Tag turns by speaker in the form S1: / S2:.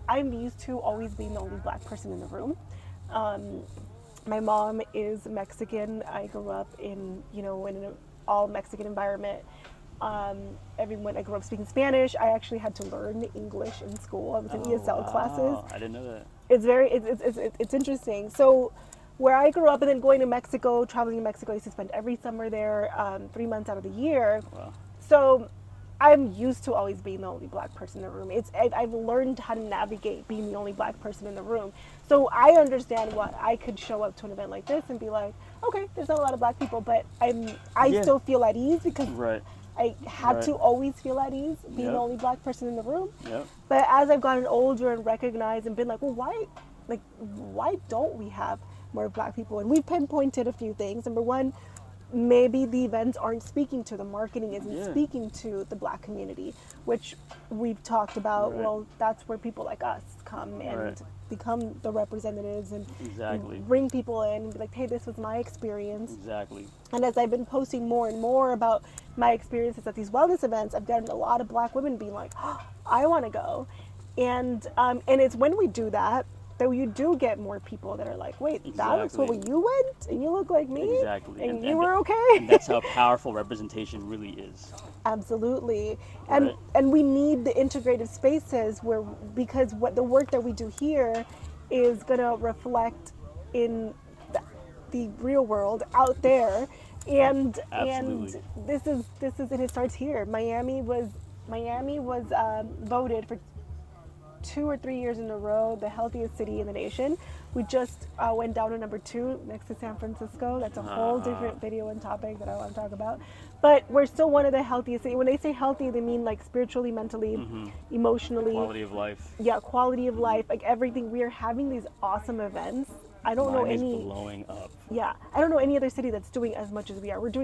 S1: I'm used to always being the only black person in the room. Um, my mom is Mexican. I grew up in, in an all Mexican environment. Everyone, I grew up speaking Spanish. I actually had to learn English in school. I was in
S2: Oh,
S1: ESL classes.
S2: wow. I didn't know that.
S1: It's interesting. So where I grew up and then going to Mexico, traveling to Mexico, I used to spend every summer there, 3 months out of the year.
S2: Wow.
S1: So I'm used to always being the only black person in the room. I've learned how to navigate being the only black person in the room. So I understand what I could show up to an event like this and be like, okay, there's not a lot of black people, but I
S2: Yeah.
S1: still feel at ease because
S2: Right.
S1: I had
S2: Right.
S1: to always feel at ease being the
S2: Yep.
S1: only black person in the room.
S2: Yep.
S1: But as I've gotten older and recognized and been like, well, why don't we have more black people? And we've pinpointed a few things. Number one, maybe the events aren't speaking to, the marketing isn't
S2: Yeah.
S1: speaking to the black community, which we've talked about.
S2: Right.
S1: Well, that's where people like us come and
S2: Right.
S1: become the representatives and
S2: Exactly.
S1: bring people in and be like, hey, this was my experience.
S2: Exactly.
S1: And as I've been posting more and more about my experiences at these wellness events, I've gotten a lot of black women being like, oh, I want to go. And it's when we do that you do get more people that are like, wait, that's
S2: Exactly.
S1: where you went and you look like me
S2: Exactly.
S1: and you were okay.
S2: And that's how powerful representation really is.
S1: Absolutely.
S2: Right.
S1: And we need the integrative spaces where, because what the work that we do here is going to reflect in the real world out there. And
S2: Absolutely.
S1: this is and it starts here. Miami was voted for 2 or 3 years in a row the healthiest city in the nation. We just went down to number 2 next to San Francisco. That's a whole different video and topic that I want to talk about. But we're still one of the healthiest cities. When they say healthy, they mean like spiritually, mentally, emotionally.
S2: Quality of life.
S1: Yeah, quality of life, like everything. We are having these awesome events. I don't know
S2: Miami's
S1: any.
S2: blowing up.
S1: Yeah, I don't know any other city that's doing as much as we are. We're doing